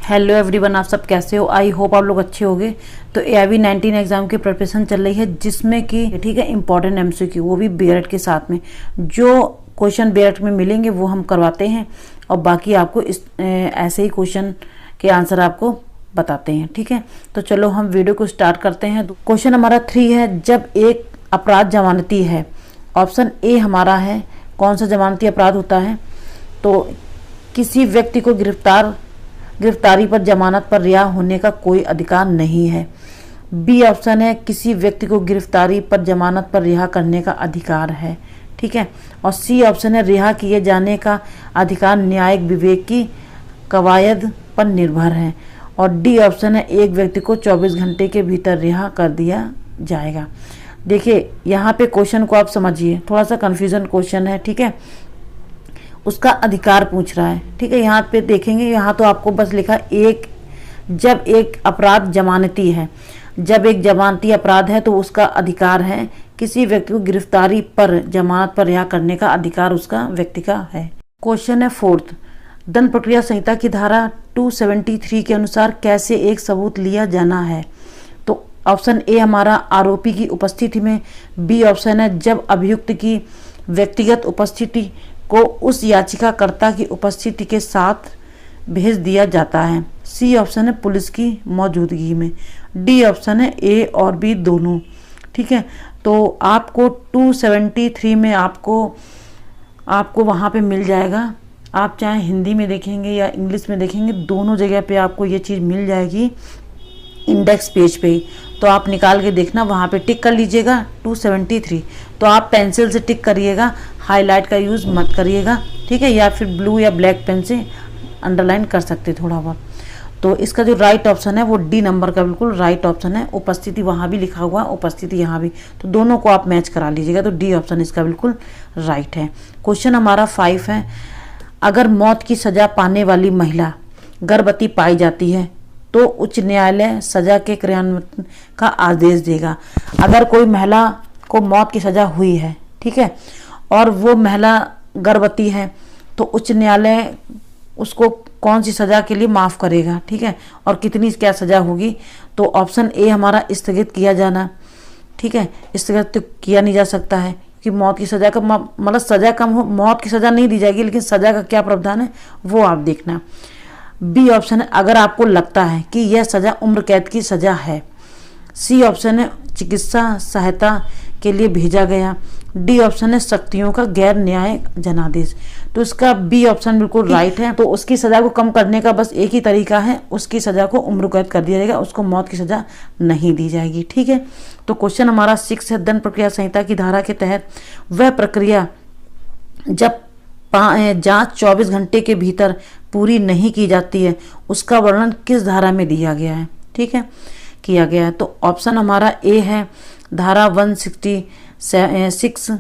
Hello everyone, आप सब कैसे हो। आई होप आप लोग अच्छे होंगे। तो AIB 19 एग्ज़ाम की प्रिपरेशन चल रही है, जिसमें कि ठीक है इंपॉर्टेंट MCQ, वो भी BERT के साथ में जो क्वेश्चन BERT में मिलेंगे वो हम करवाते हैं, और बाकी आपको ऐसे ही क्वेश्चन के आंसर आपको बताते हैं। ठीक है, तो चलो हम वीडियो को स्टार्ट करते हैं। क्वेश्चन हमारा 3 है, जब एक अपराध जमानती है। ऑप्शन ए हमारा है, कौन सा जमानती अपराध होता है? तो किसी व्यक्ति को गिरफ्तारी पर जमानत पर रिहा होने का कोई अधिकार नहीं है। बी ऑप्शन है, किसी व्यक्ति को गिरफ्तारी पर जमानत पर रिहा करने का अधिकार है। ठीक है, और सी ऑप्शन है, रिहा किए जाने का अधिकार न्यायिक विवेक की कवायद पर निर्भर है। और डी ऑप्शन है, एक व्यक्ति को 24 घंटे के भीतर रिहा कर दिया जाएगा। देखिए यहाँ पे क्वेश्चन को आप समझिए, थोड़ा सा कन्फ्यूजन क्वेश्चन है। ठीक है, उसका अधिकार पूछ रहा है। ठीक है, यहाँ पे देखेंगे, यहाँ तो आपको बस लिखा जब एक अपराध जमानती है, जब एक जमानती अपराध है तो उसका अधिकार है, किसी व्यक्ति को गिरफ्तारी पर जमानत पर रिहा करने का अधिकार उसका व्यक्ति का है। क्वेश्चन है 4th, दंड प्रक्रिया संहिता की धारा 273 के अनुसार कैसे एक सबूत लिया जाना है? तो ऑप्शन ए हमारा, आरोपी की उपस्थिति में। बी ऑप्शन है, जब अभियुक्त की व्यक्तिगत उपस्थिति को उस याचिकाकर्ता की उपस्थिति के साथ भेज दिया जाता है। सी ऑप्शन है, पुलिस की मौजूदगी में। डी ऑप्शन है, ए और बी दोनों। ठीक है, तो आपको 273 में आपको वहाँ पे मिल जाएगा। आप चाहे हिंदी में देखेंगे या इंग्लिश में देखेंगे, दोनों जगह पे आपको ये चीज़ मिल जाएगी, इंडेक्स पेज पे ही। तो आप निकाल के देखना, वहाँ पे टिक कर लीजिएगा 273। तो आप पेंसिल से टिक करिएगा, हाईलाइट का यूज़ मत करिएगा। ठीक है, या फिर ब्लू या ब्लैक पेन से अंडरलाइन कर सकते थोड़ा बहुत। तो इसका जो राइट ऑप्शन है वो डी नंबर का बिल्कुल राइट ऑप्शन है। उपस्थिति वहाँ भी लिखा हुआ, उपस्थिति यहाँ भी, तो दोनों को आप मैच करा लीजिएगा। तो डी ऑप्शन इसका बिल्कुल राइट है। क्वेश्चन हमारा 5 है, अगर मौत की सज़ा पाने वाली महिला गर्भवती पाई जाती है तो उच्च न्यायालय सजा के क्रियान्वयन का आदेश देगा। अगर कोई महिला को मौत की सजा हुई है, ठीक है, और वो महिला गर्भवती है, तो उच्च न्यायालय उसको कौन सी सजा के लिए माफ़ करेगा? ठीक है, और कितनी क्या सजा होगी? तो ऑप्शन ए हमारा, स्थगित किया जाना। ठीक है, स्थगित तो किया नहीं जा सकता है कि मौत की सजा का मतलब सजा कम हो, मौत की सजा नहीं दी जाएगी, लेकिन सजा का क्या प्रावधान है वो आप देखना। बी ऑप्शन है, अगर आपको लगता है कि यह सजा उम्र कैद की सजा है। सी ऑप्शन है, चिकित्सा सहायता के लिए भेजा गया। डी ऑप्शन है, शक्तियों का गैर न्यायिक जनादेश। तो इसका बी ऑप्शन बिल्कुल राइट है। तो उसकी सजा को कम करने का बस एक ही तरीका है, उसकी सजा को उम्र कैद कर दिया जाएगा, उसको मौत की सजा नहीं दी जाएगी। ठीक है, तो क्वेश्चन हमारा 6 है, दंड प्रक्रिया संहिता की धारा के तहत वह प्रक्रिया जब जांच 24 घंटे के भीतर पूरी नहीं की जाती है, उसका वर्णन किस धारा में दिया गया है? ठीक है, किया गया है। तो ऑप्शन हमारा ए है, धारा 166,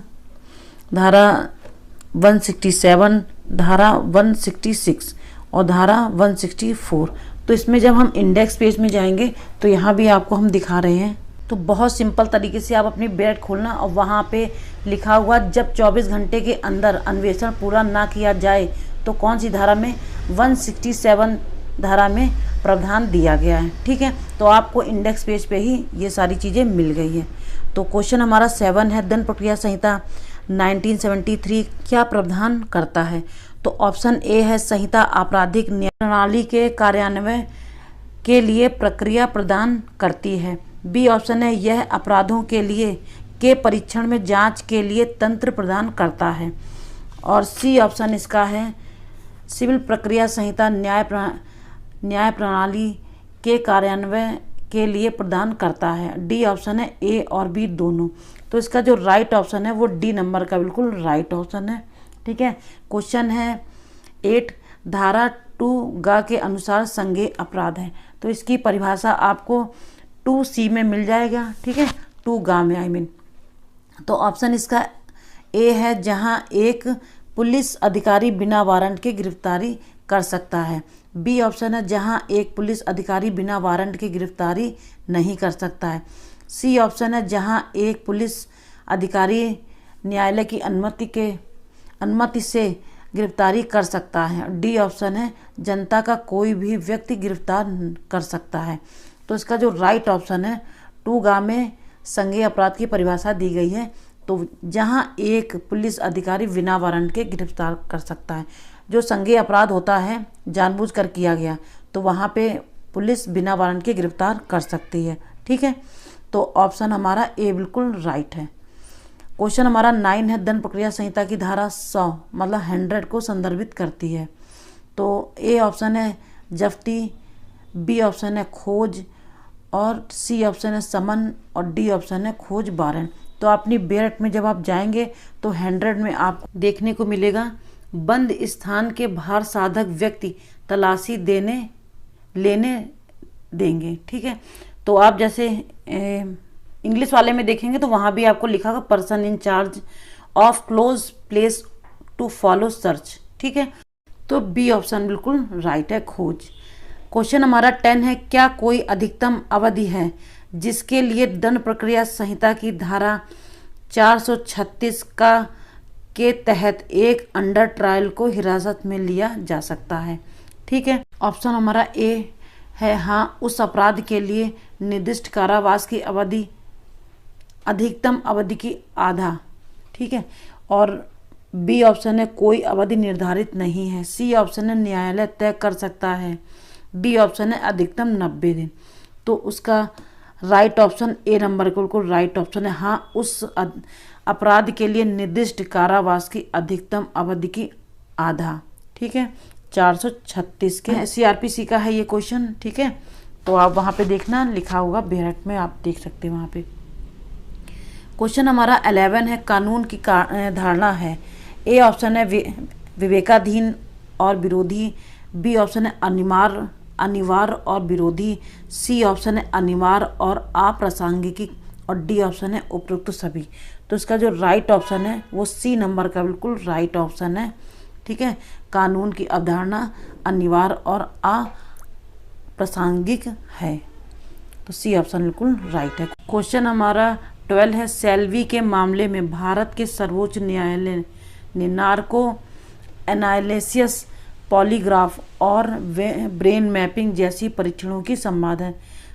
धारा 167, धारा 166 और धारा 164। तो इसमें जब हम इंडेक्स पेज में जाएंगे तो यहाँ भी आपको हम दिखा रहे हैं। तो बहुत सिंपल तरीके से आप अपनी BERT खोलना, और वहाँ पे लिखा हुआ जब 24 घंटे के अंदर अन्वेषण पूरा ना किया जाए तो कौन सी धारा में? 167 धारा में प्रावधान दिया गया है। ठीक है, तो आपको इंडेक्स पेज पे ही ये सारी चीज़ें मिल गई हैं। तो क्वेश्चन हमारा 7 है, दंड प्रक्रिया संहिता 1973 क्या प्रावधान करता है? तो ऑप्शन ए है, संहिता आपराधिक न्याय प्रणाली के कार्यान्वयन के लिए प्रक्रिया प्रदान करती है। बी ऑप्शन है, यह अपराधों के परीक्षण में जांच के लिए तंत्र प्रदान करता है। और सी ऑप्शन इसका है, सिविल प्रक्रिया संहिता न्याय प्रणाली के कार्यान्वयन के लिए प्रदान करता है। डी ऑप्शन है, ए और बी दोनों। तो इसका जो राइट ऑप्शन है वो डी नंबर का बिल्कुल राइट ऑप्शन है। ठीक है, क्वेश्चन है 8, धारा 2 के अनुसार संज्ञेय अपराध है। तो इसकी परिभाषा आपको 2C में मिल जाएगा। ठीक है, 2 में आई मीन। तो ऑप्शन इसका ए है, जहां एक पुलिस अधिकारी बिना वारंट के गिरफ्तारी कर सकता है। बी ऑप्शन है, जहां एक पुलिस अधिकारी बिना वारंट के गिरफ्तारी नहीं कर सकता है। सी ऑप्शन है, जहां एक पुलिस अधिकारी न्यायालय की अनुमति से गिरफ्तारी कर सकता है। डी ऑप्शन है जनता का कोई भी व्यक्ति गिरफ्तार कर सकता है। तो इसका जो राइट ऑप्शन है 2 में संज्ञेय अपराध की परिभाषा दी गई है। तो जहां एक पुलिस अधिकारी बिना वारंट के गिरफ्तार कर सकता है। जो संज्ञेय अपराध होता है जानबूझकर किया गया, तो वहां पे पुलिस बिना वारंट के गिरफ्तार कर सकती है। ठीक है, तो ऑप्शन हमारा ए बिल्कुल राइट है। क्वेश्चन हमारा 9 है, दंड प्रक्रिया संहिता की धारा 100 मतलब 100 को संदर्भित करती है। तो ए ऑप्शन है जब्ती, बी ऑप्शन है खोज, और सी ऑप्शन है समन, और डी ऑप्शन है खोज वारंट। तो अपनी बेरट में जब आप जाएंगे तो 100 में आपको देखने को मिलेगा बंद स्थान के बाहर साधक व्यक्ति तलाशी लेने देंगे। ठीक है, तो आप जैसे इंग्लिश वाले में देखेंगे तो वहां भी आपको लिखा होगा person in charge of close place to follow search. ठीक है, तो बी ऑप्शन बिल्कुल राइट है खोज। क्वेश्चन हमारा 10 है, क्या कोई अधिकतम अवधि है जिसके लिए दंड प्रक्रिया संहिता की धारा 436 के तहत एक अंडर ट्रायल को हिरासत में लिया जा सकता है? ठीक है, ऑप्शन हमारा ए है हाँ, उस अपराध के लिए निर्दिष्ट कारावास की अवधि अधिकतम अवधि की आधा। ठीक है, और बी ऑप्शन है कोई अवधि निर्धारित नहीं है। सी ऑप्शन है न्यायालय तय कर सकता है। डी ऑप्शन है अधिकतम 90 दिन। तो उसका राइट ऑप्शन ए नंबर बिल्कुल राइट ऑप्शन है हाँ, उस अपराध के लिए निर्दिष्ट कारावास की अधिकतम अवधि की आधा। ठीक है, 436 के सीआरपीसी का है ये क्वेश्चन। ठीक है, तो आप वहाँ पे देखना लिखा होगा बेरट में, आप देख सकते हैं वहाँ पे। क्वेश्चन हमारा 11 है, कानून की धारणा है। ए ऑप्शन है विवेकाधीन और विरोधी, बी ऑप्शन है अनिवार्य और विरोधी, सी ऑप्शन है अनिवार्य और अप्रासंगिक, और डी ऑप्शन है उपरोक्त सभी। तो इसका जो राइट ऑप्शन है वो सी नंबर का बिल्कुल राइट ऑप्शन है। ठीक है, कानून की अवधारणा अनिवार्य और अप्रासंगिक है। तो सी ऑप्शन बिल्कुल राइट है। क्वेश्चन हमारा 12 है, सेल्वी के मामले में भारत के सर्वोच्च न्यायालय ने नार्को एनालिसिस, पॉलीग्राफ और ब्रेन मैपिंग जैसी परीक्षणों की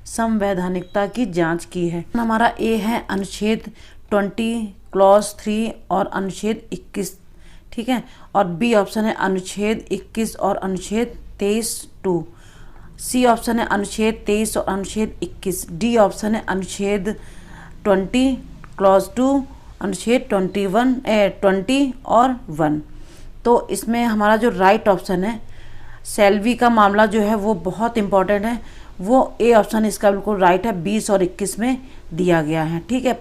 संवैधानिकता की जांच की है। हमारा ए है अनुच्छेद 20 क्लॉज 3 और अनुच्छेद 21। ठीक है, और बी ऑप्शन है अनुच्छेद 21 और अनुच्छेद 23(2). सी ऑप्शन है अनुच्छेद 23 और अनुच्छेद 21। डी ऑप्शन है अनुच्छेद 20 क्लॉज 2, अनुच्छेद 20 और 1। तो इसमें हमारा जो राइट ऑप्शन है सेल्वी का मामला जो है वो बहुत इंपॉर्टेंट है, वो ए ऑप्शन इसका बिल्कुल राइट है, 20 और 21 में दिया गया है। ठीक है,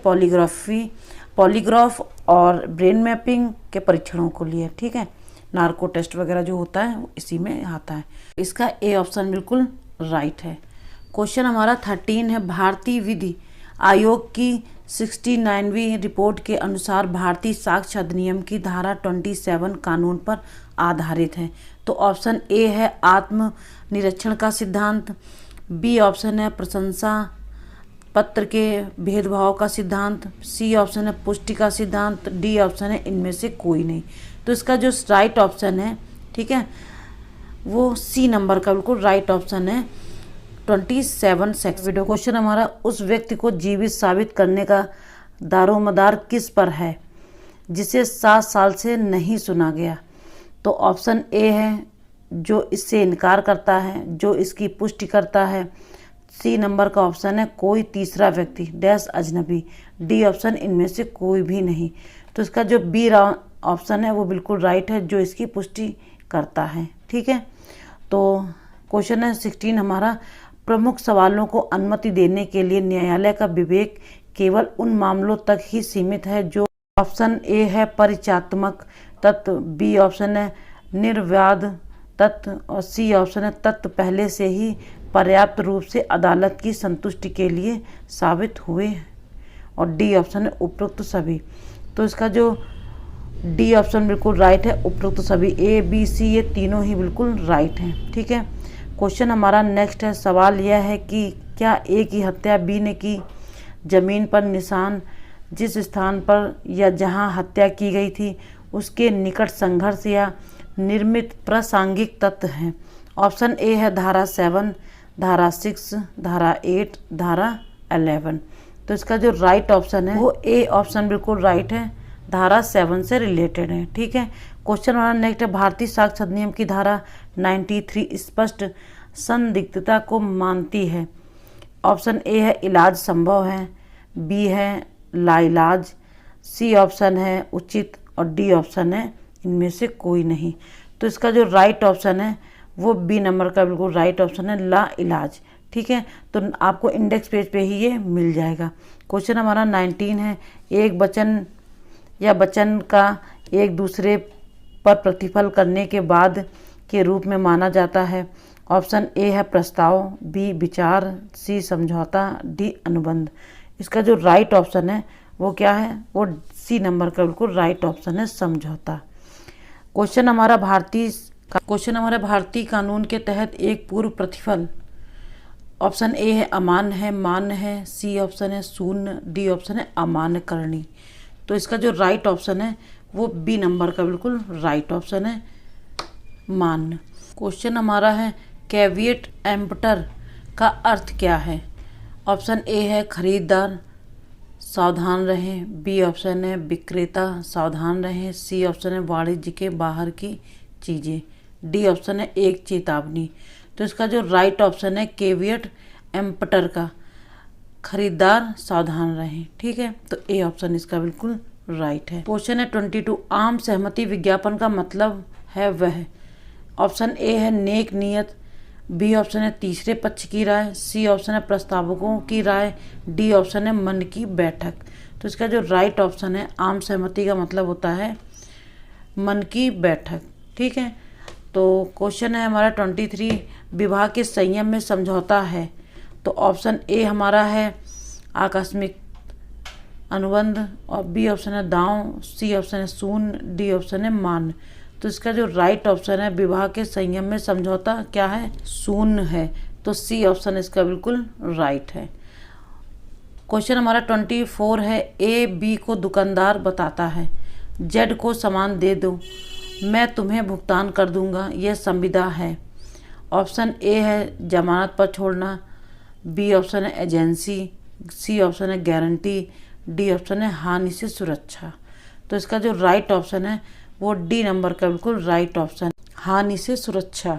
पॉलीग्राफ और ब्रेन मैपिंग के परीक्षणों को लिए। ठीक है, नार्को टेस्ट वगैरह जो होता है वो इसी में आता है। इसका ए ऑप्शन बिल्कुल राइट है। क्वेश्चन हमारा 13 है, भारतीय विधि आयोग की 69वीं रिपोर्ट के अनुसार भारतीय साक्ष्य अधिनियम की धारा 27 कानून पर आधारित है। तो ऑप्शन ए है आत्मनिरीक्षण का सिद्धांत, बी ऑप्शन है प्रशंसा पत्र के भेदभाव का सिद्धांत, सी ऑप्शन है पुष्टि का सिद्धांत, डी ऑप्शन है इनमें से कोई नहीं। तो इसका जो राइट ऑप्शन है, ठीक है, वो सी नंबर का बिल्कुल राइट ऑप्शन है 27 सेक्स। वीडियो क्वेश्चन हमारा, उस व्यक्ति को जीवित साबित करने का दारोमदार किस पर है जिसे 7 साल से नहीं सुना गया? तो ऑप्शन ए है जो इससे इनकार करता है, जो इसकी पुष्टि करता है, सी नंबर का ऑप्शन है कोई तीसरा व्यक्ति डैश अजनबी, डी ऑप्शन इनमें से कोई भी नहीं। तो इसका जो बी ऑप्शन है वो बिल्कुल राइट है, जो इसकी पुष्टि करता है। ठीक है, तो क्वेश्चन है 16 हमारा, प्रमुख सवालों को अनुमति देने के लिए न्यायालय का विवेक केवल उन मामलों तक ही सीमित है जो ऑप्शन ए है परिचयात्मक तत्व, बी ऑप्शन है निर्वाद तत्व, और सी ऑप्शन है तत्व पहले से ही पर्याप्त रूप से अदालत की संतुष्टि के लिए साबित हुए, और डी ऑप्शन है उपरोक्त सभी। तो इसका जो डी ऑप्शन बिल्कुल राइट है, उपरोक्त सभी, ए बी सी ये तीनों ही बिल्कुल राइट हैं। ठीक है, क्वेश्चन हमारा नेक्स्ट है, सवाल यह है कि क्या ए की हत्या बी ने की? जमीन पर निशान जिस स्थान पर या जहां हत्या की गई थी उसके निकट संघर्ष या निर्मित प्रासंगिक तत्व हैं। ऑप्शन ए है धारा 7, धारा 6, धारा 8, धारा 11। तो इसका जो राइट ऑप्शन है वो ए ऑप्शन बिल्कुल राइट है, धारा 7 से रिलेटेड है। ठीक है। क्वेश्चन हमारा नेक्स्ट है, भारतीय साक्ष्य अधिनियम की धारा 93 स्पष्ट संदिग्धता को मानती है। ऑप्शन ए है इलाज संभव है, बी है लाइलाज, सी ऑप्शन है उचित और डी ऑप्शन है इनमें से कोई नहीं। तो इसका जो राइट ऑप्शन है वो बी नंबर का बिल्कुल राइट ऑप्शन है, ला इलाज। ठीक है। तो आपको इंडेक्स पेज पे ही ये मिल जाएगा। क्वेश्चन हमारा 19 है, एक वचन या वचन का एक दूसरे पर प्रतिफल करने के बाद के रूप में माना जाता है। ऑप्शन ए है प्रस्ताव, बी विचार, सी समझौता, डी अनुबंध। इसका जो राइट ऑप्शन है वो क्या है, वो सी नंबर का बिल्कुल राइट ऑप्शन है, समझौता। क्वेश्चन हमारा भारतीय कानून के तहत एक पूर्व प्रतिफल। ऑप्शन ए है अमान्य है, मान्य है, सी ऑप्शन है शून्य, डी ऑप्शन है अमान्य करणी। तो इसका जो राइट ऑप्शन है वो बी नंबर का बिल्कुल राइट ऑप्शन है, मान्य। क्वेश्चन हमारा है कैविएट एम्पटर का अर्थ क्या है। ऑप्शन ए है खरीदार सावधान रहें, बी ऑप्शन है विक्रेता सावधान रहें, सी ऑप्शन है वाणिज्य के बाहर की चीज़ें, डी ऑप्शन है एक चेतावनी। तो इसका जो राइट ऑप्शन है कैविएट एम्पटर का खरीदार सावधान रहें। ठीक है। तो ए ऑप्शन इसका बिल्कुल राइट है। क्वेश्चन है 22, आम सहमति विज्ञापन का मतलब है वह। ऑप्शन ए है नेक नियत, बी ऑप्शन है तीसरे पक्ष की राय, सी ऑप्शन है प्रस्तावकों की राय, डी ऑप्शन है मन की बैठक। तो इसका जो राइट ऑप्शन है आम सहमति का मतलब होता है मन की बैठक। ठीक है। तो क्वेश्चन है हमारा 23, विवाह के संयम में समझौता है। तो ऑप्शन ए हमारा है आकस्मिक अनुबंध और बी ऑप्शन है दांव, सी ऑप्शन है शून्य, डी ऑप्शन है मान। तो इसका जो राइट ऑप्शन है विवाह के संयम में समझौता क्या है, शून्य है। तो सी ऑप्शन इसका बिल्कुल राइट है। क्वेश्चन हमारा 24 है, ए बी को दुकानदार बताता है जेड को सामान दे दो, मैं तुम्हें भुगतान कर दूंगा, यह संविदा है। ऑप्शन ए है जमानत पर छोड़ना, बी ऑप्शन है एजेंसी, सी ऑप्शन है गारंटी, डी ऑप्शन है हानि से सुरक्षा। तो इसका जो राइट ऑप्शन है वो डी नंबर का बिल्कुल राइट ऑप्शन, हानि से सुरक्षा।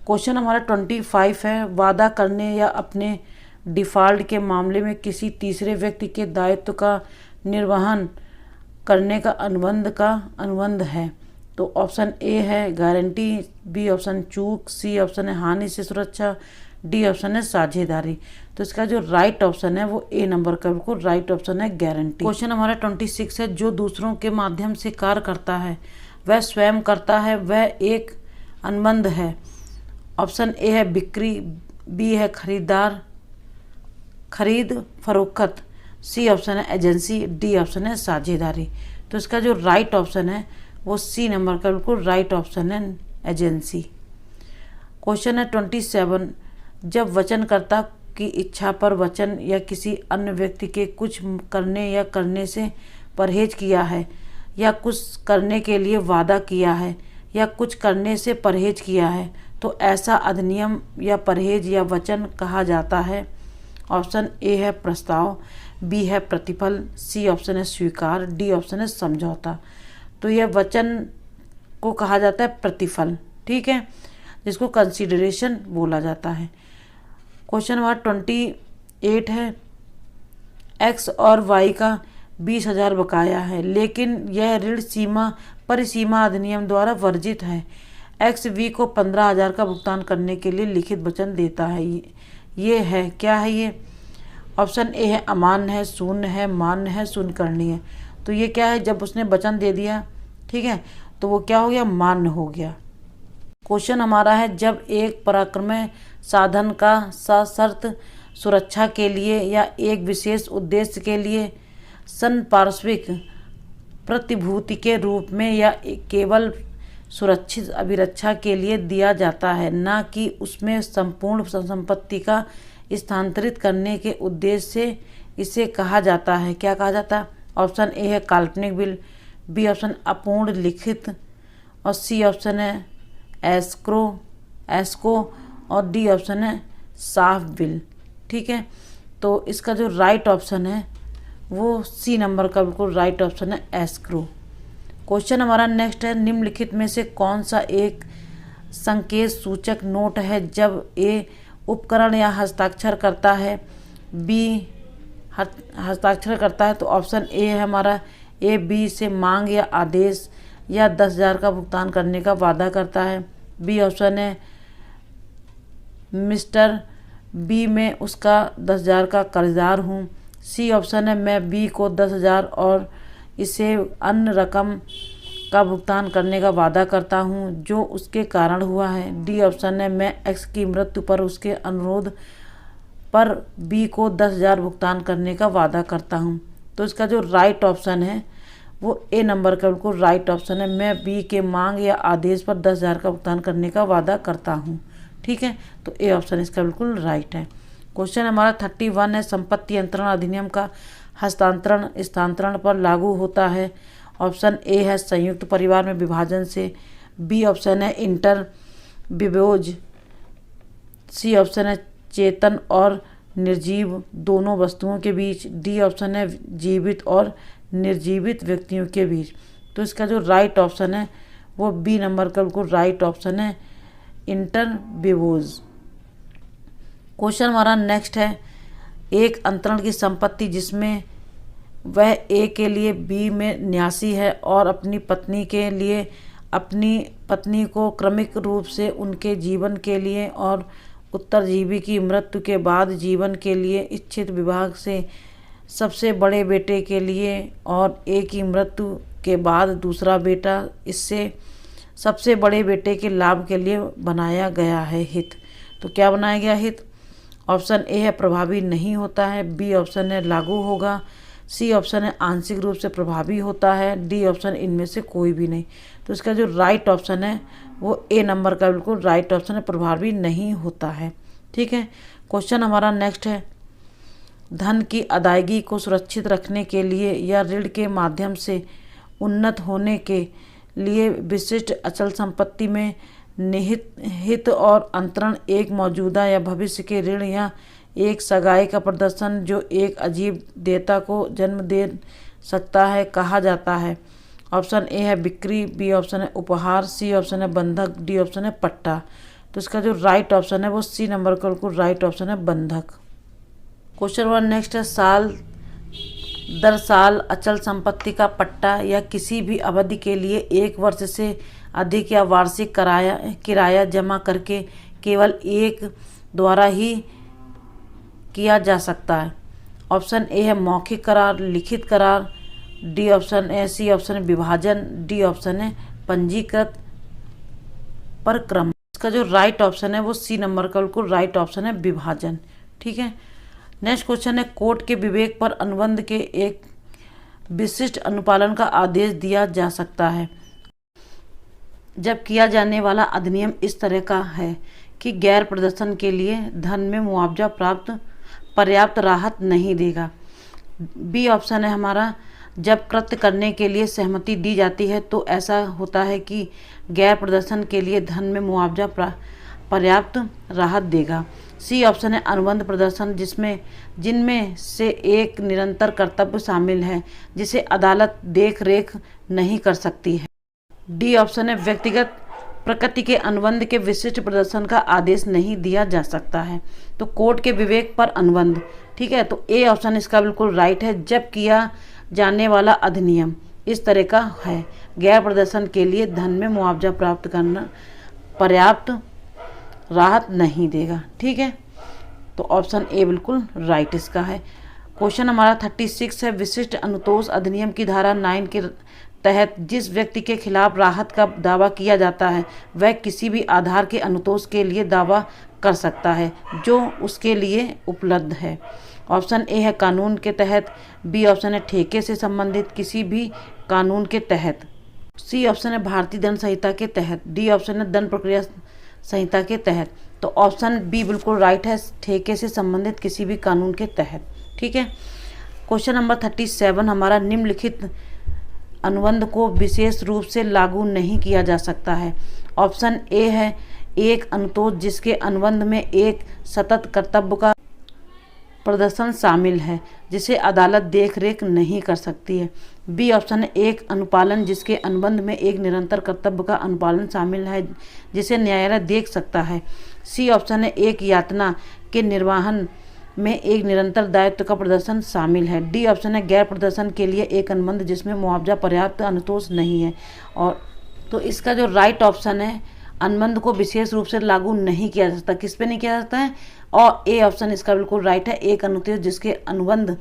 क्वेश्चन हमारा 25 है, वादा करने या अपने डिफ़ॉल्ट के मामले में किसी तीसरे व्यक्ति के दायित्व का निर्वहन करने का अनुबंध है। तो ऑप्शन ए है गारंटी, बी ऑप्शन चूक, सी ऑप्शन है हानि से सुरक्षा, डी ऑप्शन है साझेदारी। तो इसका जो राइट ऑप्शन है वो ए नंबर का बिल्कुल राइट ऑप्शन है गारंटी। क्वेश्चन हमारा 26 है, जो दूसरों के माध्यम से कार्य करता है वह स्वयं करता है, वह एक अनुबंध है। ऑप्शन ए है बिक्री, बी है खरीद फरोख्त, सी ऑप्शन है एजेंसी, डी ऑप्शन है साझेदारी। तो इसका जो राइट ऑप्शन है वो सी नंबर का बिल्कुल राइट ऑप्शन है एजेंसी। क्वेश्चन है 27, जब वचनकर्ता की इच्छा पर वचन या किसी अन्य व्यक्ति के कुछ करने या करने से परहेज किया है या कुछ करने के लिए वादा किया है या कुछ करने से परहेज किया है तो ऐसा अधिनियम या परहेज या वचन कहा जाता है। ऑप्शन ए है प्रस्ताव, बी है प्रतिफल, सी ऑप्शन है स्वीकार, डी ऑप्शन है समझौता। तो यह वचन को कहा जाता है प्रतिफल। ठीक है, जिसको कंसीडरेशन बोला जाता है। क्वेश्चन नंबर 28 है, एक्स और वाई का 20,000 बकाया है लेकिन यह ऋण परिसीमा अधिनियम द्वारा वर्जित है। एक्स वी को 15,000 का भुगतान करने के लिए लिखित वचन देता है। ये है क्या है ये? ऑप्शन ए है अमान्य है, शून्य है, मान्य है, शून्य करनी है। तो ये क्या है, जब उसने वचन दे दिया, ठीक है, तो वो क्या हो गया, मान्य हो गया। क्वेश्चन हमारा है, जब एक पराक्रमय साधन का सशर्त सुरक्षा के लिए या एक विशेष उद्देश्य के लिए संपार्श्विक प्रतिभूति के रूप में या केवल सुरक्षित अभिरक्षा के लिए दिया जाता है, ना कि उसमें संपूर्ण संपत्ति का स्थानांतरित करने के उद्देश्य से, इसे कहा जाता है, क्या कहा जाता है? ऑप्शन ए है काल्पनिक बिल, बी ऑप्शन अपूर्ण लिखित और सी ऑप्शन है एस्को और डी ऑप्शन है साफ बिल। ठीक है, तो इसका जो राइट ऑप्शन है वो सी नंबर का बिल्कुल राइट ऑप्शन है एस्क्रो। क्वेश्चन हमारा नेक्स्ट है, निम्नलिखित में से कौन सा एक संकेत सूचक नोट है जब ए उपकरण या हस्ताक्षर करता है, बी हस्ताक्षर करता है। तो ऑप्शन ए है हमारा, ए बी से मांग या आदेश या 10,000 का भुगतान करने का वादा करता है। बी ऑप्शन है मिस्टर बी मैं उसका 10,000 का कर्जदार हूँ। सी ऑप्शन है मैं बी को 10,000 और इसे अन्य रकम का भुगतान करने का वादा करता हूँ जो उसके कारण हुआ है। डी ऑप्शन है मैं एक्स की मृत्यु पर उसके अनुरोध पर बी को 10,000 भुगतान करने का वादा करता हूँ। तो इसका जो राइट ऑप्शन है वो ए नंबर का बिल्कुल राइट ऑप्शन है, मैं बी के मांग या आदेश पर 10,000 का भुगतान करने का वादा करता हूँ। ठीक है, तो ए ऑप्शन इसका बिल्कुल राइट है। क्वेश्चन हमारा 31 है, संपत्ति अंतरण अधिनियम का हस्तांतरण स्थानांतरण पर लागू होता है। ऑप्शन ए है संयुक्त परिवार में विभाजन से। बी ऑप्शन है इंटर विभोज। सी ऑप्शन है चेतन और निर्जीव दोनों वस्तुओं के बीच। डी ऑप्शन है जीवित और निर्जीवित व्यक्तियों के बीच। तो इसका जो राइट ऑप्शन है वो बी नंबर का बिल्कुल राइट ऑप्शन है इंटर विभोज। क्वेश्चन हमारा नेक्स्ट है, एक अंतरण की संपत्ति जिसमें वह ए के लिए बी में न्यासी है और अपनी पत्नी के लिए अपनी पत्नी को क्रमिक रूप से उनके जीवन के लिए और उत्तरजीवी की मृत्यु के बाद जीवन के लिए इच्छित विभाग से सबसे बड़े बेटे के लिए और ए की मृत्यु के बाद दूसरा बेटा इससे सबसे बड़े बेटे के लाभ के लिए बनाया गया है हित। तो क्या बनाया गया हित? ऑप्शन ए है प्रभावी नहीं होता है। बी ऑप्शन है लागू होगा। सी ऑप्शन है आंशिक रूप से प्रभावी होता है। डी ऑप्शन इनमें से कोई भी नहीं। तो इसका जो राइट ऑप्शन है वो ए नंबर का बिल्कुल राइट ऑप्शन है, प्रभावी नहीं होता है। ठीक है, क्वेश्चन हमारा नेक्स्ट है, धन की अदायगी को सुरक्षित रखने के लिए या ऋण के माध्यम से उन्नत होने के लिए विशिष्ट अचल संपत्ति में निहित हित और अंतरण एक मौजूदा या भविष्य के ऋण या एक सगाई का प्रदर्शन जो एक अजीब देयता को जन्म दे सकता है कहा जाता है। ऑप्शन ए है बिक्री। बी ऑप्शन है उपहार। सी ऑप्शन है बंधक। डी ऑप्शन है पट्टा। तो इसका जो राइट ऑप्शन है वो सी नंबर का बिल्कुल राइट ऑप्शन है बंधक। क्वेश्चन नंबर नेक्स्ट है, साल दर साल अचल संपत्ति का पट्टा या किसी भी अवधि के लिए 1 वर्ष से अधिक या वार्षिक किराया जमा करके केवल एक द्वारा ही किया जा सकता है। ऑप्शन ए है मौखिक करार, लिखित करार। डी ऑप्शन है सी ऑप्शन है विभाजन। डी ऑप्शन है पंजीकृत परक्रम। इसका जो राइट ऑप्शन है वो सी नंबर का बिल्कुल राइट ऑप्शन है विभाजन। ठीक है, नेक्स्ट क्वेश्चन है, कोर्ट के विवेक पर अनुबंध के एक विशिष्ट अनुपालन का आदेश दिया जा सकता है जब किया जाने वाला अधिनियम इस तरह का है कि गैर प्रदर्शन के लिए धन में मुआवजा पर्याप्त राहत नहीं देगा। बी ऑप्शन है हमारा, जब कृत्य करने के लिए सहमति दी जाती है तो ऐसा होता है कि गैर प्रदर्शन के लिए धन में मुआवजा पर्याप्त राहत देगा। सी ऑप्शन है अनुबंध प्रदर्शन जिनमें से एक निरंतर कर्तव्य शामिल है जिसे अदालत देख रेख नहीं कर सकती है। डी ऑप्शन है व्यक्तिगत प्रकृति के अनुबंध के विशिष्ट प्रदर्शन का आदेश नहीं दिया जा सकता है। तो कोर्ट के विवेक पर अनुबंध। ठीक है, तो ए ऑप्शन इसका बिल्कुल राइट है, जब किया जाने वाला अधिनियम इस तरह का है गैर प्रदर्शन के लिए धन में मुआवजा प्राप्त करना पर्याप्त राहत नहीं देगा। ठीक है, तो ऑप्शन ए बिल्कुल राइट इसका है। क्वेश्चन हमारा 36 है, विशिष्ट अनुतोष अधिनियम की धारा 9 के तहत जिस व्यक्ति के खिलाफ राहत का दावा किया जाता है वह किसी भी आधार के अनुतोष के लिए दावा कर सकता है जो उसके लिए उपलब्ध है। ऑप्शन ए है कानून के तहत। बी ऑप्शन है ठेके से संबंधित किसी भी कानून के तहत। सी ऑप्शन है भारतीय दंड संहिता के तहत। डी ऑप्शन है दंड प्रक्रिया संहिता के तहत। तो ऑप्शन बी बिल्कुल राइट है, ठेके से संबंधित किसी भी कानून के तहत। ठीक है, क्वेश्चन नंबर 37 हमारा, निम्नलिखित अनुबंध को विशेष रूप से लागू नहीं किया जा सकता है। ऑप्शन ए है एक अनुतोष जिसके अनुबंध में एक सतत कर्तव्य का प्रदर्शन शामिल है जिसे अदालत देख रेख नहीं कर सकती है। बी ऑप्शन है एक अनुपालन जिसके अनुबंध में एक निरंतर कर्तव्य का अनुपालन शामिल है जिसे न्यायालय देख सकता है। सी ऑप्शन है एक यातना के निर्वहन में एक निरंतर दायित्व का प्रदर्शन शामिल है। डी ऑप्शन है गैर प्रदर्शन के लिए एक अनुबंध जिसमें मुआवजा पर्याप्त अनुतोष नहीं है। और तो इसका जो राइट ऑप्शन है अनुबंध को विशेष रूप से लागू नहीं किया जा सकता। किस पे नहीं किया जा सकता है? और ए ऑप्शन इसका बिल्कुल राइट है एक अनुतोष जिसके अनुबंध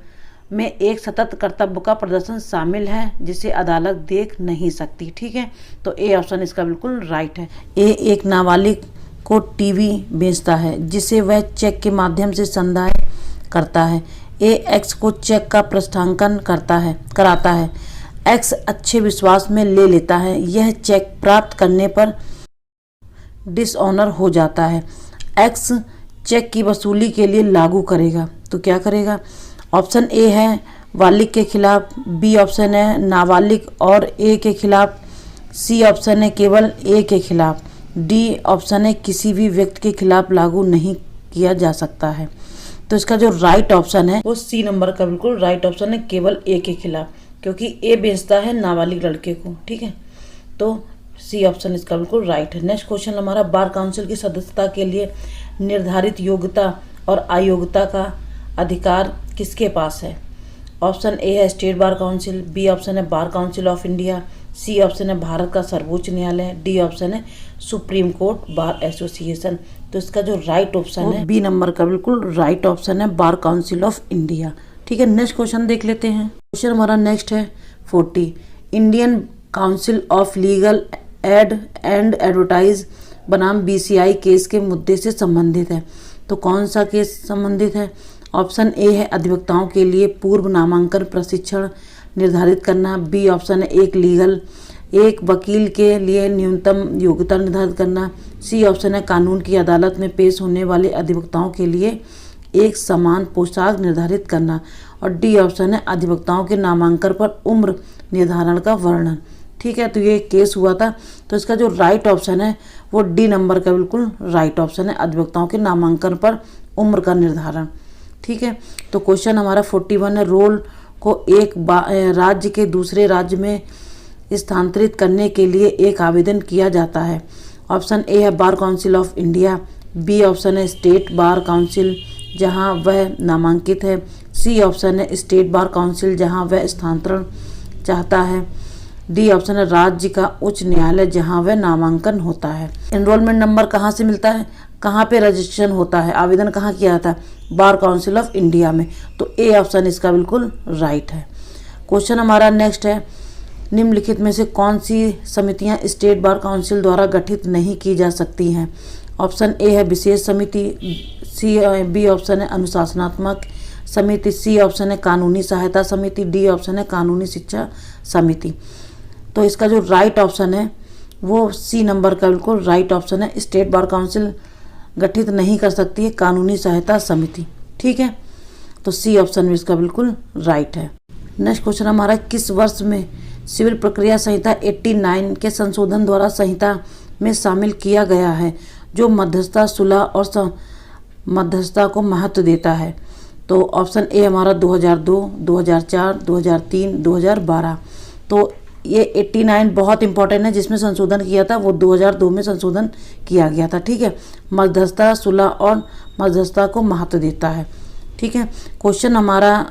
में एक सतत कर्तव्य का प्रदर्शन शामिल है जिसे अदालत देख नहीं सकती। ठीक है, तो ए ऑप्शन इसका बिल्कुल राइट है। ए एक नाबालिग को टीवी बेचता है जिसे वह चेक के माध्यम से संदाय करता है। ए एक्स को चेक का पृष्ठांकन कराता है। एक्स अच्छे विश्वास में ले लेता है। यह चेक प्राप्त करने पर डिसऑनर हो जाता है। एक्स चेक की वसूली के लिए लागू करेगा तो क्या करेगा? ऑप्शन ए है बालिग के खिलाफ, बी ऑप्शन है नाबालिग और ए के खिलाफ, सी ऑप्शन है केवल ए के खिलाफ, डी ऑप्शन है किसी भी व्यक्ति के खिलाफ लागू नहीं किया जा सकता है। तो इसका जो राइट ऑप्शन है वो सी नंबर का बिल्कुल राइट ऑप्शन है केवल ए के खिलाफ, क्योंकि ए बेचता है नाबालिग लड़के को। ठीक है, तो सी ऑप्शन इसका बिल्कुल राइट है। नेक्स्ट क्वेश्चन हमारा बार काउंसिल की सदस्यता के लिए निर्धारित योग्यता और अयोग्यता का अधिकार किसके पास है? ऑप्शन ए है state bar council, B option है bar council of India, C option है भारत का सर्वोच्च न्यायालय, डी ऑप्शन है सुप्रीम कोर्ट बार एसोसिएशन। तो इसका जो राइट ऑप्शन है बी नंबर का बिल्कुल राइट ऑप्शन है बार काउंसिल ऑफ इंडिया। ठीक है, नेक्स्ट क्वेश्चन देख लेते हैं। क्वेश्चन हमारा नेक्स्ट है 40। Indian council of legal aid and advertise बनाम बीसीआई केस के मुद्दे से संबंधित है। तो कौन सा केस संबंधित है? ऑप्शन ए है अधिवक्ताओं के लिए पूर्व नामांकन प्रशिक्षण निर्धारित करना, बी ऑप्शन है एक वकील के लिए न्यूनतम योग्यता निर्धारित करना, सी ऑप्शन है कानून की अदालत में पेश होने वाले अधिवक्ताओं के लिए एक समान पोशाक निर्धारित करना, और डी ऑप्शन है अधिवक्ताओं के नामांकन पर उम्र निर्धारण का वर्णन। ठीक है, तो ये केस हुआ था, तो इसका जो राइट ऑप्शन है वो डी नंबर का बिल्कुल राइट ऑप्शन है अधिवक्ताओं के नामांकन पर उम्र का निर्धारण। ठीक है, तो क्वेश्चन हमारा 41 है रोल को एक राज्य के दूसरे राज्य में स्थानांतरित करने के लिए एक आवेदन किया जाता है। ऑप्शन ए है bar council of India, B option है स्टेट बार काउंसिल जहां वह नामांकित है, सी ऑप्शन है स्टेट बार काउंसिल जहां वह स्थानांतरण चाहता है, डी ऑप्शन है राज्य का उच्च न्यायालय जहां वह नामांकन होता है। एनरोलमेंट नंबर कहाँ से मिलता है, कहाँ पे रजिस्ट्रेशन होता है, आवेदन कहाँ किया था? बार काउंसिल ऑफ इंडिया में। तो ए ऑप्शन इसका बिल्कुल राइट है। क्वेश्चन हमारा नेक्स्ट है निम्नलिखित में से कौन सी समितियां स्टेट बार काउंसिल द्वारा गठित नहीं की जा सकती हैं? ऑप्शन ए है विशेष समिति, बी ऑप्शन है अनुशासनात्मक समिति, सी ऑप्शन है कानूनी सहायता समिति, डी ऑप्शन है कानूनी शिक्षा समिति। तो इसका जो राइट ऑप्शन है वो सी नंबर का बिल्कुल राइट ऑप्शन है। स्टेट बार काउंसिल गठित नहीं कर सकती है कानूनी सहायता समिति। ठीक है, तो सी ऑप्शन में इसका बिल्कुल राइट है। नेक्स्ट क्वेश्चन हमारा किस वर्ष में सिविल प्रक्रिया संहिता 89 के संशोधन द्वारा संहिता में शामिल किया गया है जो मध्यस्थता सुलह और मध्यस्थता को महत्व देता है? तो ऑप्शन ए हमारा 2002, 2004, 2003, 2012। तो ये 89 बहुत इंपॉर्टेंट है, जिसमें संशोधन किया था वो 2002 में संशोधन किया गया था। ठीक है, मध्यस्थता सुलह और मध्यस्थता को महत्व देता है। ठीक है, क्वेश्चन हमारा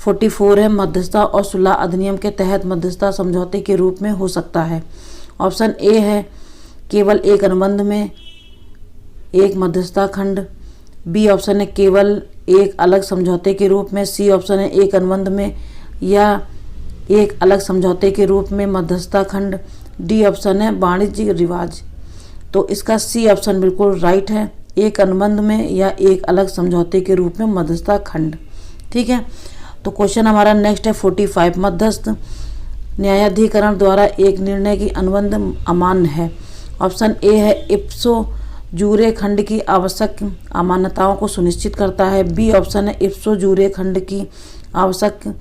44 है मध्यस्थता और सुलह अधिनियम के तहत मध्यस्थता समझौते के रूप में हो सकता है। ऑप्शन ए है केवल एक अनुबंध में एक मध्यस्थता खंड, बी ऑप्शन है केवल एक अलग समझौते के रूप में, सी ऑप्शन है एक अनुबंध में या एक अलग समझौते के रूप में मध्यस्थता खंड, डी ऑप्शन है वाणिज्यिक रिवाज। तो इसका सी ऑप्शन बिल्कुल राइट है, एक अनुबंध में या एक अलग समझौते के रूप में मध्यस्थता खंड। ठीक है, तो क्वेश्चन हमारा नेक्स्ट है 45 मध्यस्थ न्यायाधिकरण द्वारा एक निर्णय की अनुबंध अमान्य है। ऑप्शन ए है इप्सो जूरे खंड की आवश्यक अमान्यताओं को सुनिश्चित करता है, बी ऑप्शन है इप्सो जूरे खंड की आवश्यक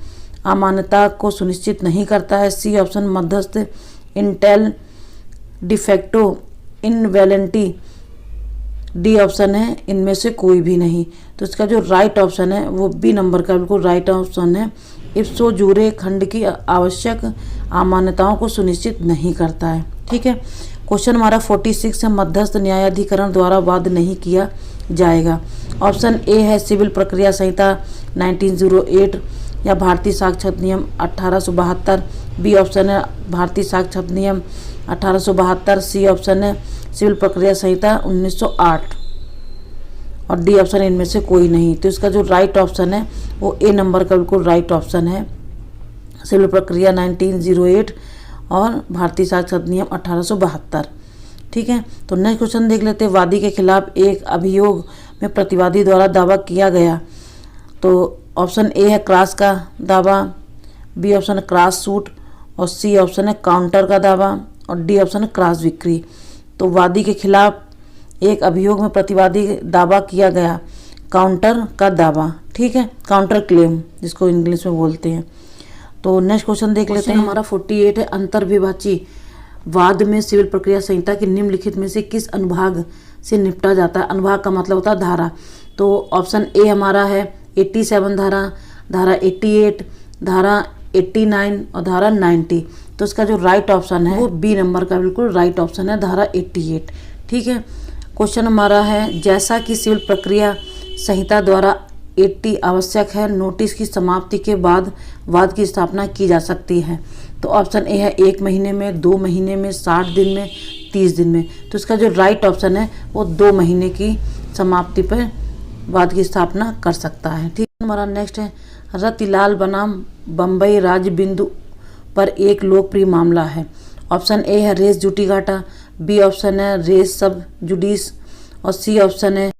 अमान्यता को सुनिश्चित नहीं करता है। सी ऑप्शन मध्यस्थ इंटेल डिफेक्टो इनवेलेंटी। डी ऑप्शन है इनमें से कोई भी नहीं। तो इसका जो राइट ऑप्शन है वो बी नंबर का बिल्कुल राइट ऑप्शन है। इप्सो जूरे खंड की आवश्यक अमान्यताओं को सुनिश्चित नहीं करता है। ठीक है, क्वेश्चन हमारा 46 है, मध्यस्थ न्यायाधिकरण द्वारा वाद नहीं किया जाएगा। ऑप्शन ए है सिविल प्रक्रिया संहिता 1908 या भारतीय साक्ष्य नियम 1872। बी ऑप्शन है भारतीय साक्ष्य नियम 1872। सी ऑप्शन है सिविल प्रक्रिया संहिता 1908 और डी ऑप्शन इनमें से कोई नहीं। तो इसका जो राइट ऑप्शन है वो ए नंबर का बिल्कुल राइट ऑप्शन है, सिविल प्रक्रिया 1908 और भारतीय साक्ष्य अधिनियम 1872। ठीक है, तो नेक्स्ट क्वेश्चन देख लेते हैं। वादी के खिलाफ एक अभियोग में प्रतिवादी द्वारा दावा किया गया। तो ऑप्शन ए है क्रॉस का दावा, बी ऑप्शन है क्रॉस सूट और सी ऑप्शन है काउंटर का दावा और डी ऑप्शन है क्रॉस विक्री। तो वादी के खिलाफ एक अभियोग में प्रतिवादी दावा किया गया, काउंटर का दावा। ठीक है, काउंटर क्लेम जिसको इंग्लिश में बोलते हैं। तो नेक्स्ट क्वेश्चन देख लेते हैं। हमारा 48 है, अंतर्विभाची वाद में सिविल प्रक्रिया संहिता के निम्नलिखित में से किस अनुभाग से निपटा जाता है। अनुभाग का मतलब होता है धारा। तो ऑप्शन ए हमारा है 87 धारा, धारा 88, धारा 89 और धारा 90। तो इसका जो राइट ऑप्शन है वो बी नंबर का बिल्कुल राइट ऑप्शन है, धारा 88। ठीक है, क्वेश्चन हमारा है जैसा कि सिविल प्रक्रिया संहिता द्वारा 80 आवश्यक है, नोटिस की समाप्ति के बाद वाद की स्थापना की जा सकती है। तो ऑप्शन ए है 1 महीने में, 2 महीने में, 60 दिन में, 30 दिन में। तो इसका जो राइट ऑप्शन है वो 2 महीने की समाप्ति पर वाद की स्थापना कर सकता है। ठीक है, हमारा नेक्स्ट है रतिलाल बनाम बम्बई राज्य बिंदु पर एक लोकप्रिय मामला है। ऑप्शन ए है रेस जुडिकाटा, बी ऑप्शन है रेस सब जुडिस और सी ऑप्शन है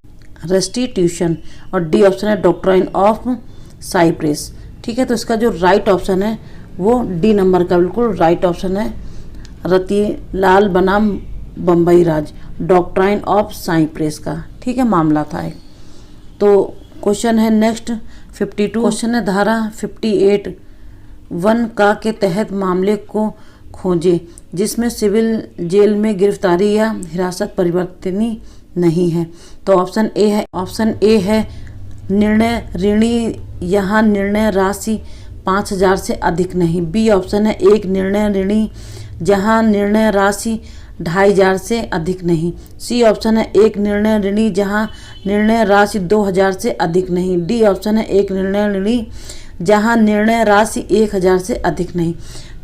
रेस्टिट्यूशन और डी ऑप्शन है डॉक्ट्राइन ऑफ साइप्रेस। ठीक है, तो इसका जो राइट ऑप्शन है वो डी नंबर का बिल्कुल राइट ऑप्शन है, रतिलाल बनाम बम्बई राज्य डॉक्ट्राइन ऑफ साइप्रेस का। ठीक है, मामला था एक। तो क्वेश्चन है नेक्स्ट 52। क्वेश्चन है धारा 58 1 का के तहत मामले को खोजें जिसमें सिविल जेल में गिरफ्तारी या हिरासत परिवर्तनीय नहीं है। तो ऑप्शन ए है निर्णय ऋणी, यहाँ निर्णय राशि 5000 से अधिक नहीं। बी ऑप्शन है एक निर्णय ऋणी जहाँ निर्णय राशि 2500 से अधिक नहीं। सी ऑप्शन है एक निर्णय ऋणी जहाँ निर्णय राशि 2000 से अधिक नहीं। डी ऑप्शन है एक निर्णय ऋणी जहाँ निर्णय राशि 1000 से अधिक नहीं।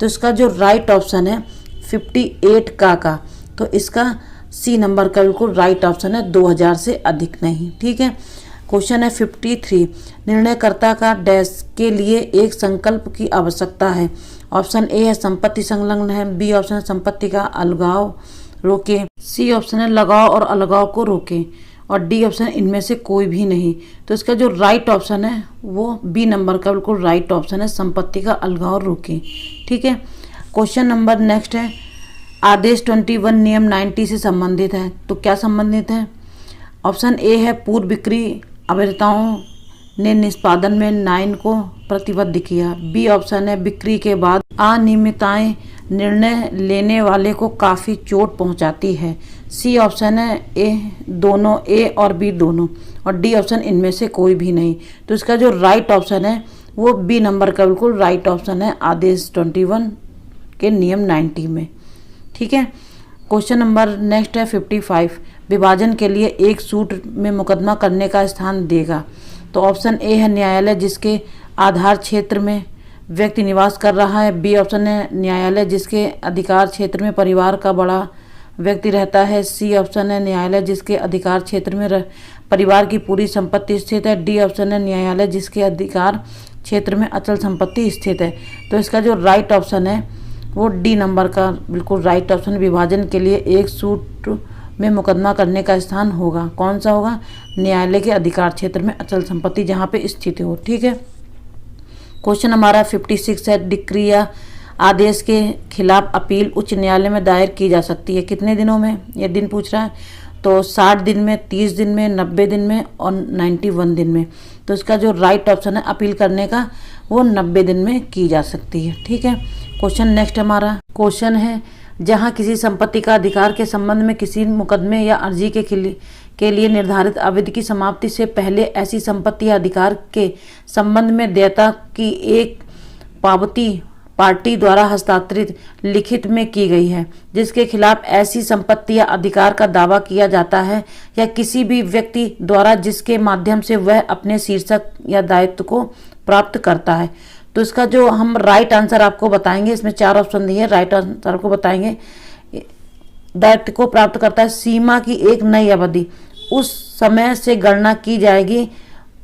तो इसका जो राइट ऑप्शन है 58 का तो इसका सी नंबर का बिल्कुल राइट ऑप्शन है 2000 से अधिक नहीं। ठीक है, क्वेश्चन है 53 निर्णयकर्ता का डैश के लिए एक संकल्प की आवश्यकता है। ऑप्शन ए है संपत्ति संलग्न है, बी ऑप्शन है संपत्ति का अलगाव रोके, सी ऑप्शन है लगाव और अलगाव को रोके और डी ऑप्शन इनमें से कोई भी नहीं। तो इसका जो राइट ऑप्शन है वो बी नंबर का बिल्कुल राइट ऑप्शन है, संपत्ति का अलगाव रोके। ठीक है, क्वेश्चन नंबर नेक्स्ट है आदेश 21 नियम 90 से संबंधित है। तो क्या संबंधित है? ऑप्शन ए है पूर्व बिक्री अभियंताओं ने निष्पादन में 9 को प्रतिबद्ध किया। बी ऑप्शन है बिक्री के बाद अनियमितताएं निर्णय लेने वाले को काफ़ी चोट पहुंचाती है। सी ऑप्शन है ए और बी दोनों और डी ऑप्शन इनमें से कोई भी नहीं। तो इसका जो राइट ऑप्शन है वो बी नंबर का बिल्कुल राइट ऑप्शन है आदेश 21 के नियम 90 में। ठीक है, क्वेश्चन नंबर नेक्स्ट है 55 विभाजन के लिए एक सूट में मुकदमा करने का स्थान देगा। तो ऑप्शन ए है न्यायालय जिसके आधार क्षेत्र में व्यक्ति निवास कर रहा है। बी ऑप्शन है न्यायालय जिसके अधिकार क्षेत्र में परिवार का बड़ा व्यक्ति रहता है। सी ऑप्शन है न्यायालय जिसके अधिकार क्षेत्र में परिवार की पूरी संपत्ति स्थित है। डी ऑप्शन है न्यायालय जिसके अधिकार क्षेत्र में अचल संपत्ति स्थित है। तो इसका जो राइट ऑप्शन है वो डी नंबर का बिल्कुल राइट ऑप्शन विभाजन के लिए एक सूट में मुकदमा करने का स्थान होगा। कौन सा होगा? न्यायालय के अधिकार क्षेत्र में अचल संपत्ति जहाँ पे स्थित हो। ठीक है, क्वेश्चन हमारा 56 है डिक्री या आदेश के खिलाफ अपील उच्च न्यायालय में दायर की जा सकती है कितने दिनों में? ये दिन पूछ रहा है। तो 60 दिन में, 30 दिन में, 90 दिन में और 91 दिन में। तो इसका जो राइट ऑप्शन है अपील करने का वो 90 दिन में की जा सकती है। ठीक है। क्वेश्चन नेक्स्ट हमारा क्वेश्चन है, जहां किसी संपत्ति का अधिकार के संबंध में किसी मुकदमे या अर्जी के लिए निर्धारित अवधि की समाप्ति से पहले ऐसी संपत्ति या अधिकार के संबंध में देयता की एक पावती पार्टी द्वारा हस्तांतरित लिखित में की गई है, जिसके खिलाफ ऐसी संपत्ति या अधिकार का दावा किया जाता है या किसी भी व्यक्ति द्वारा जिसके माध्यम से वह अपने शीर्षक या दायित्व को प्राप्त करता है। तो इसका जो हम राइट आंसर आपको बताएंगे, इसमें 4 ऑप्शन दिए, राइट आंसर आपको बताएंगे। दायित्व को प्राप्त करता है, सीमा की एक नई अवधि उस समय से गणना की जाएगी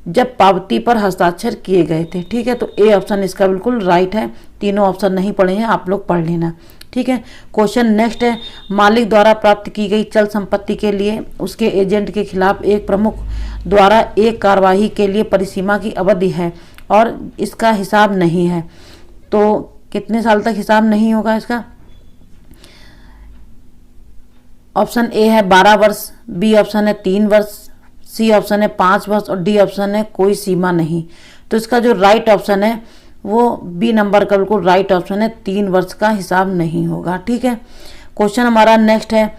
जब पावती पर हस्ताक्षर किए गए थे। ठीक है। तो ए ऑप्शन इसका बिल्कुल राइट है। तीनों ऑप्शन नहीं पढ़े हैं, आप लोग पढ़ लेना। ठीक है। क्वेश्चन नेक्स्ट है, मालिक द्वारा प्राप्त की गई चल संपत्ति के लिए उसके एजेंट के खिलाफ एक प्रमुख द्वारा एक कार्यवाही के लिए परिसीमा की अवधि है और इसका हिसाब नहीं है। तो कितने साल तक हिसाब नहीं होगा इसका? ऑप्शन ए है 12 वर्ष, बी ऑप्शन है 3 वर्ष, सी ऑप्शन है 5 वर्ष और डी ऑप्शन है कोई सीमा नहीं। तो इसका जो राइट ऑप्शन है वो बी नंबर का बिल्कुल राइट ऑप्शन है, 3 वर्ष का हिसाब नहीं होगा। ठीक है। क्वेश्चन हमारा नेक्स्ट है,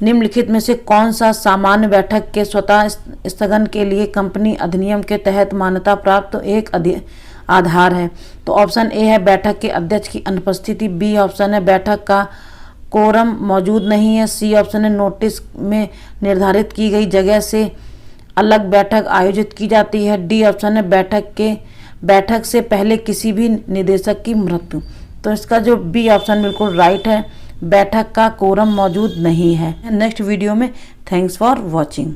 निम्नलिखित में से कौन सा सामान्य बैठक के स्वतः स्थगन के लिए कंपनी अधिनियम के तहत मान्यता प्राप्त एक आधार है? तो ऑप्शन ए है बैठक के अध्यक्ष की अनुपस्थिति, बी ऑप्शन है बैठक का कोरम मौजूद नहीं है, सी ऑप्शन है नोटिस में निर्धारित की गई जगह से अलग बैठक आयोजित की जाती है, डी ऑप्शन है बैठक से पहले किसी भी निदेशक की मृत्यु। तो इसका जो बी ऑप्शन बिल्कुल राइट है, बैठक का कोरम मौजूद नहीं है। नेक्स्ट वीडियो में थैंक्स फॉर वॉचिंग।